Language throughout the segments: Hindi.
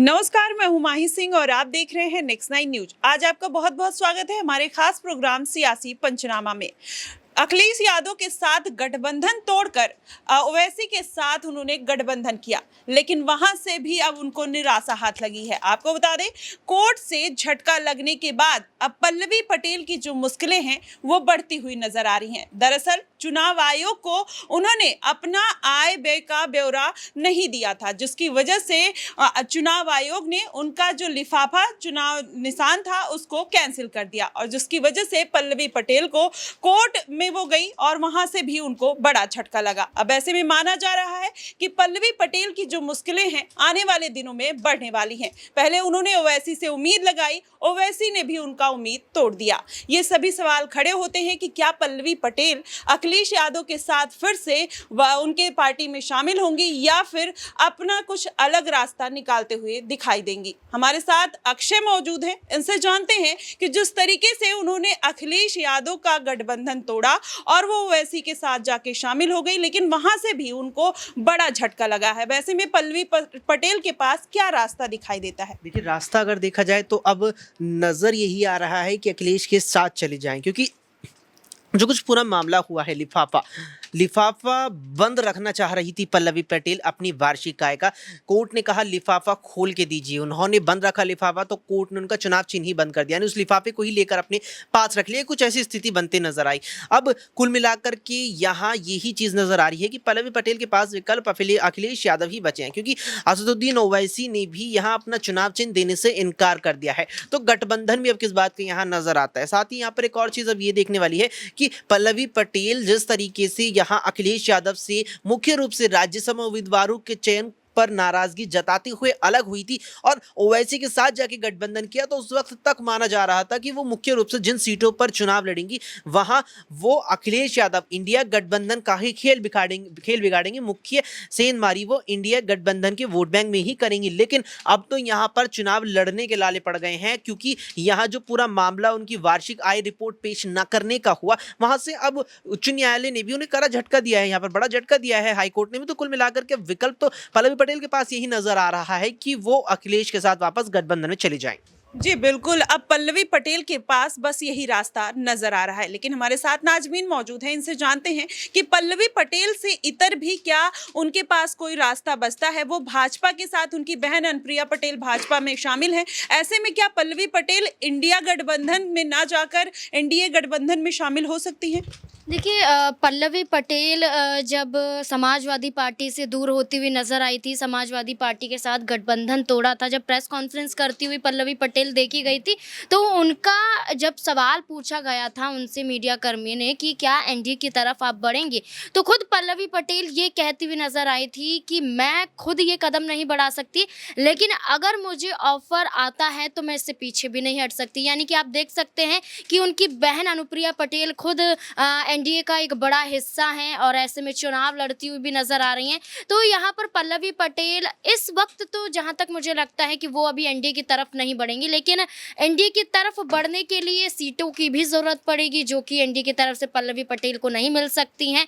नमस्कार, मैं हूं माही सिंह और आप देख रहे हैं नेक्स्ट 9 न्यूज। आज आपका बहुत बहुत स्वागत है हमारे खास प्रोग्राम सियासी पंचनामा में। अखिलेश यादव के साथ गठबंधन तोड़कर ओवैसी के साथ उन्होंने गठबंधन किया, लेकिन वहां से भी अब उनको निराशा हाथ लगी है। आपको बता दें, कोर्ट से झटका लगने के बाद अब पल्लवी पटेल की जो मुश्किलें हैं वो बढ़ती हुई नजर आ रही हैं। दरअसल चुनाव आयोग को उन्होंने अपना आय व्यय का ब्यौरा नहीं दिया था, जिसकी वजह से चुनाव आयोग ने उनका जो लिफाफा चुनाव निशान था उसको कैंसिल कर दिया, और जिसकी वजह से पल्लवी पटेल को कोर्ट में वो गई और वहां से भी उनको बड़ा झटका लगा। अब ऐसे में माना जा रहा है कि पल्लवी पटेल की जो मुश्किलें हैं आने वाले दिनों में बढ़ने वाली हैं। पहले उन्होंने ओवैसी से उम्मीद लगाई, ओवैसी ने भी उनका उम्मीद तोड़ दिया। ये सभी सवाल खड़े होते हैं कि क्या पल्लवी पटेल अखिलेश यादव के साथ फिर से उनके पार्टी में शामिल होंगी या फिर अपना कुछ अलग रास्ता निकालते हुए दिखाई देंगी। हमारे साथ अक्षय मौजूद हैं, इनसे जानते हैं कि जिस तरीके से उन्होंने अखिलेश यादव का गठबंधन तोड़ा और वो ओवैसी के साथ जाके शामिल हो गई, लेकिन वहां से भी उनको बड़ा झटका लगा है। वैसे में पल्लवी पटेल के पास क्या रास्ता दिखाई देता है? देखिए, रास्ता अगर देखा जाए तो अब नजर यही आ रहा है कि अखिलेश के साथ चले जाएं, क्योंकि जो कुछ पूरा मामला हुआ है, लिफाफा बंद रखना चाह रही थी पल्लवी पटेल अपनी वार्षिक आय का। कोर्ट ने कहा लिफाफा खोल के दीजिए, उन्होंने बंद रखा लिफाफा, तो कोर्ट ने उनका चुनाव चिन्ह ही बंद कर दिया, यानी उस लिफाफे को ही लेकर अपने पास रख लिया। कुछ ऐसी स्थिति बनते नजर आई। अब कुल मिलाकर के यहाँ यही चीज नजर आ रही है कि पल्लवी पटेल के पास विकल्प अखिलेश यादव ही बचे हैं, क्योंकि असदुद्दीन ओवैसी ने भी यहाँ अपना चुनाव चिन्ह देने से इनकार कर दिया है। तो गठबंधन भी अब किस बात का यहाँ नजर आता है। साथ ही यहाँ पर एक और चीज अब ये देखने वाली है कि पल्लवी पटेल जिस तरीके से यहाँ अखिलेश यादव से मुख्य रूप से राज्यसभा उम्मीदवारों के चयन पर नाराजगी जताते हुए अलग हुई थी और ओवैसी के साथ जाके गठबंधन किया, तो उस वक्त तक माना जा रहा था कि वो मुख्य रूप से जिन सीटों पर चुनाव लड़ेंगी वहां वो अखिलेश यादव इंडिया गठबंधन का ही खेल बिगाड़ेंगे। मुख्य सेंधमारी वो इंडिया गठबंधन के वोट बैंक में ही करेंगी। लेकिन अब तो यहां पर चुनाव लड़ने के लाले पड़ गए हैं, क्योंकि यहां जो पूरा मामला उनकी वार्षिक आय रिपोर्ट पेश न करने का हुआ, वहां से अब उच्च न्यायालय ने भी उन्हें कड़ा झटका दिया है, यहाँ पर बड़ा झटका दिया है हाईकोर्ट ने भी। तो कुल मिलाकर के विकल्प तो पल्लवी पटेल के पास यही नजर आ रहा है कि वो अखिलेश के साथ वापस गठबंधन में चले जाएं। जी बिल्कुल, अब पल्लवी पटेल के पास बस यही रास्ता नजर आ रहा है। लेकिन हमारे साथ नाजमीन मौजूद है, इनसे जानते हैं कि पल्लवी पटेल से इतर भी क्या उनके पास कोई रास्ता बचता है। वो भाजपा के साथ, उनकी बहन अनुप्रिया पटेल भाजपा में शामिल है, ऐसे में क्या पल्लवी पटेल इंडिया गठबंधन में ना जाकर एनडीए गठबंधन में शामिल हो सकती हैं? देखिए, पल्लवी पटेल जब समाजवादी पार्टी से दूर होती हुई नजर आई थी, समाजवादी पार्टी के साथ गठबंधन तोड़ा था, जब प्रेस कॉन्फ्रेंस करती हुई पल्लवी पटेल देखी गई थी, तो उनका जब सवाल पूछा गया था उनसे मीडिया कर्मी ने कि क्या एनडीए की तरफ आप बढ़ेंगे, तो खुद पल्लवी पटेल ये कहती हुई नजर आई थी कि मैं खुद ये कदम नहीं बढ़ा सकती, लेकिन अगर मुझे ऑफर आता है तो मैं इससे पीछे भी नहीं हट सकती। यानी कि आप देख सकते हैं कि उनकी बहन अनुप्रिया पटेल खुद एनडीए का एक बड़ा हिस्सा हैं और ऐसे में चुनाव लड़ती हुई भी नजर आ रही हैं। तो यहाँ पर पल्लवी पटेल इस वक्त तो जहाँ तक मुझे लगता है कि वो अभी एनडीए की तरफ नहीं बढ़ेंगी, लेकिन एनडीए की तरफ बढ़ने के लिए सीटों की भी जरूरत पड़ेगी, जो कि एनडीए की तरफ से पल्लवी पटेल को नहीं मिल सकती हैं।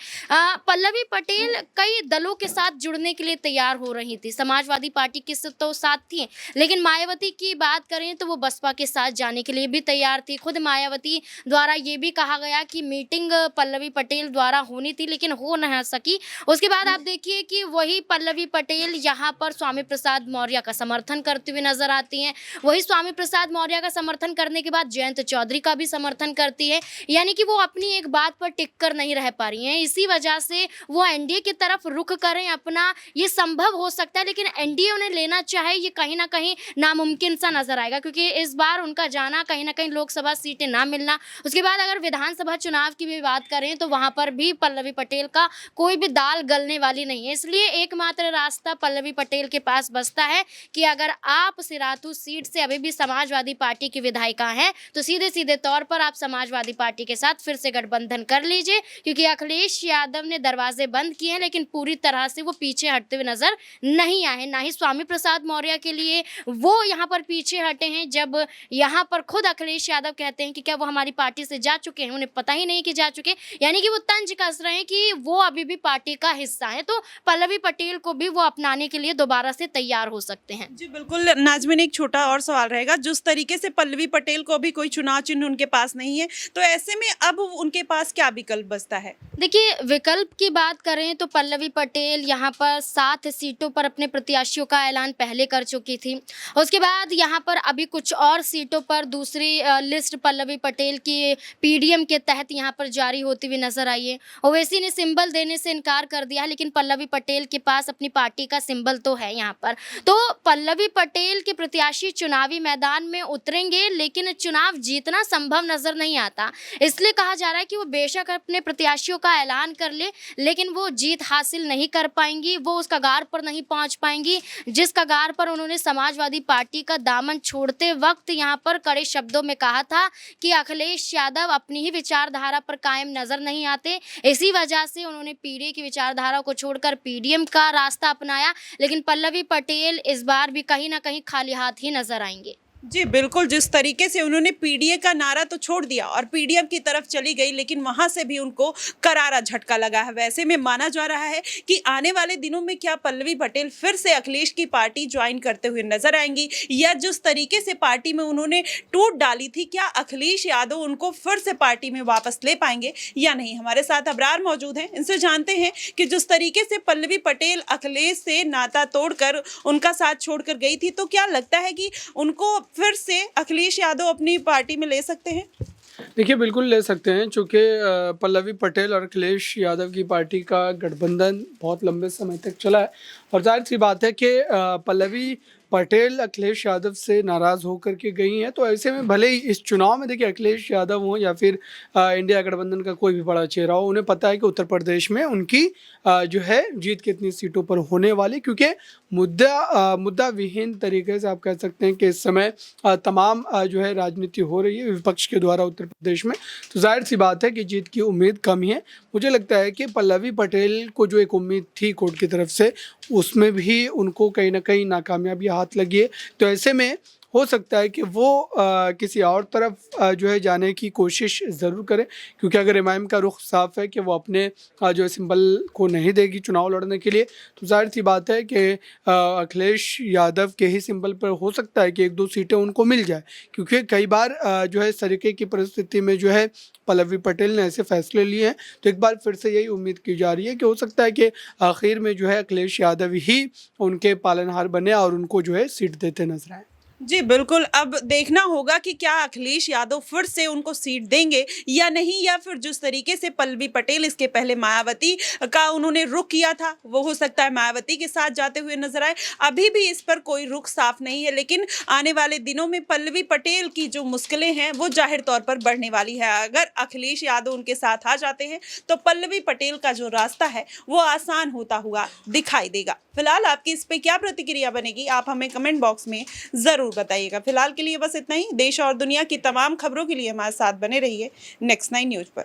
पल्लवी पटेल कई दलों के साथ जुड़ने के लिए तैयार हो रही थी, समाजवादी पार्टी के तो साथ थी, लेकिन मायावती की बात करें तो वो बसपा के साथ जाने के लिए भी तैयार थी। खुद मायावती द्वारा ये भी कहा गया कि मीटिंग पल्लवी पटेल द्वारा होनी थी लेकिन हो नहीं सकी। उसके बाद आप देखिए कि वही पल्लवी पटेल यहाँ पर स्वामी प्रसाद मौर्य का समर्थन करते हुए नजर आती हैं। वही स्वामी प्रसाद मौर्य का समर्थन करने के बाद जयंत चौधरी का भी समर्थन करती है, यानी कि वो अपनी एक बात पर टिक कर नहीं रह पा रही हैं। इसी वजह से वो एनडीए की तरफ रुख करें अपना, ये संभव हो सकता है, लेकिन एनडीए उन्हें लेना चाहे ये कहीं ना कहीं नामुमकिन सा नजर आएगा, क्योंकि इस बार उनका जाना कहीं ना कहीं लोकसभा सीटें ना मिलना। उसके बाद अगर विधानसभा चुनाव की भी बात करें तो वहां पर भी पल्लवी पटेल का कोई भी दाल गलने वाली नहीं है। इसलिए एकमात्र रास्ता पल्लवी पटेल के पास बचता है कि अगर आप सिराथू सीट से अभी भी समाजवादी पार्टी की विधायिका हैं तो सीधे सीधे तौर पर आप समाजवादी पार्टी के साथ फिर से गठबंधन कर लीजिए, क्योंकि अखिलेश यादव ने दरवाजे बंद किए हैं लेकिन पूरी तरह से वो पीछे हटते हुए नजर नहीं आए। ना ही स्वामी प्रसाद मौर्य के लिए वो यहाँ पर पीछे हटे हैं, जब यहाँ पर खुद अखिलेश यादव कहते हैं कि क्या वो हमारी पार्टी से जा चुके हैं, उन्हें पता ही नहीं कि जा चुके, के, यानी कि वो तंज कस रहे हैं कि वो अभी भी पार्टी का हिस्सा है। तो पल्लवी पटेल को भी वो अपनाने के लिए दोबारा से तैयार हो सकते हैं। जी बिल्कुल नाज़मीन, एक छोटा और सवाल रहेगा। जिस तरीके से पल्लवी पटेल को भी कोई चुनाव चिन्ह उनके पास नहीं है, तो ऐसे में अब उनके पास क्या विकल्प बचता है? देखिए, विकल्प की बात करें तो पल्लवी पटेल यहाँ पर 7 सीटों पर अपने प्रत्याशियों का ऐलान पहले कर चुकी थी। उसके बाद यहाँ पर अभी कुछ और सीटों पर दूसरी लिस्ट पल्लवी पटेल की पीडीएम के तहत यहाँ पर जारी होती हुई नजर आई है। ओवैसी ने सिंबल देने से इनकार कर दिया है, लेकिन पल्लवी पटेल के पास अपनी पार्टी का सिंबल तो है यहाँ पर। तो पल्लवी पटेल के प्रत्याशी चुनावी मैदान में उतरेंगे, लेकिन चुनाव जीतना संभव नजर नहीं आता। इसलिए कहा जा रहा है कि वो बेशक अपने प्रत्याशियों का ऐलान कर ले, लेकिन वो जीत हासिल नहीं कर पाएंगी, वो उस कगार पर नहीं पहुंच पाएंगी जिस कगार पर उन्होंने समाजवादी पार्टी का दामन छोड़ते वक्त यहाँ पर कड़े शब्दों में कहा था कि अखिलेश यादव अपनी ही विचारधारा पर कायम नजर नहीं आते। इसी वजह से उन्होंने पीडीए की विचारधारा को छोड़कर पीडीएम का रास्ता अपनाया, लेकिन पल्लवी पटेल इस बार भी कहीं ना कहीं खाली हाथ ही नजर आएंगे। जी बिल्कुल, जिस तरीके से उन्होंने पीडीए का नारा तो छोड़ दिया और पीडीएम की तरफ चली गई, लेकिन वहां से भी उनको करारा झटका लगा है। वैसे में माना जा रहा है कि आने वाले दिनों में क्या पल्लवी पटेल फिर से अखिलेश की पार्टी ज्वाइन करते हुए नजर आएंगी, या जिस तरीके से पार्टी में उन्होंने टूट डाली थी, क्या अखिलेश यादव उनको फिर से पार्टी में वापस ले पाएंगे या नहीं? हमारे साथ अबरार मौजूद हैं, इनसे जानते हैं कि जिस तरीके से पल्लवी पटेल अखिलेश से नाता तोड़कर उनका साथ छोड़कर गई थी, तो क्या लगता है कि उनको फिर से अखिलेश यादव अपनी पार्टी में ले सकते हैं? देखिए, बिल्कुल ले सकते हैं, चूँकि पल्लवी पटेल और अखिलेश यादव की पार्टी का गठबंधन बहुत लंबे समय तक चला है और जाहिर सी बात है कि पल्लवी पटेल अखिलेश यादव से नाराज़ होकर के गई हैं। तो ऐसे में भले ही इस चुनाव में देखिए अखिलेश यादव हों या फिर इंडिया गठबंधन का कोई भी बड़ा चेहरा हो, उन्हें पता है कि उत्तर प्रदेश में उनकी जो है जीत कितनी सीटों पर होने वाली, क्योंकि मुद्दा विहीन तरीके से आप कह सकते हैं कि इस समय तमाम जो है राजनीति हो रही है विपक्ष के द्वारा उत्तर प्रदेश में। तो जाहिर सी बात है कि जीत की उम्मीद कम ही है। मुझे लगता है कि पल्लवी पटेल को जो एक उम्मीद थी कोर्ट की तरफ से, उसमें भी उनको कहीं ना कहीं नाकामयाबी हाथ लगी है। तो ऐसे में हो सकता है कि वो किसी और तरफ जो है जाने की कोशिश ज़रूर करें, क्योंकि अगर एमआईएम का रुख साफ है कि वो अपने जो है सिंबल को नहीं देगी चुनाव लड़ने के लिए, तो जाहिर सी बात है कि अखिलेश यादव के ही सिंबल पर हो सकता है कि 1-2 सीटें उनको मिल जाए, क्योंकि कई बार जो है इस तरीके की परिस्थिति में जो है पल्लवी पटेल ने ऐसे फैसले लिए हैं। तो एक बार फिर से यही उम्मीद की जा रही है कि हो सकता है कि आखिर में जो है अखिलेश यादव ही उनके पालनहार बने और उनको जो है सीट देते नजर आए। जी बिल्कुल, अब देखना होगा कि क्या अखिलेश यादव फिर से उनको सीट देंगे या नहीं, या फिर जिस तरीके से पल्लवी पटेल इसके पहले मायावती का उन्होंने रुख किया था, वो हो सकता है मायावती के साथ जाते हुए नजर आए। अभी भी इस पर कोई रुख साफ नहीं है, लेकिन आने वाले दिनों में पल्लवी पटेल की जो मुश्किलें हैं वो जाहिर तौर पर बढ़ने वाली है। अगर अखिलेश यादव उनके साथ आ जाते हैं तो पल्लवी पटेल का जो रास्ता है वो आसान होता हुआ दिखाई देगा। फिलहाल आपकी इस पे क्या प्रतिक्रिया बनेगी, आप हमें कमेंट बॉक्स में जरूर बताइएगा। फिलहाल के लिए बस इतना ही। देश और दुनिया की तमाम खबरों के लिए हमारे साथ बने रहिए नेक्स्ट 9 न्यूज पर।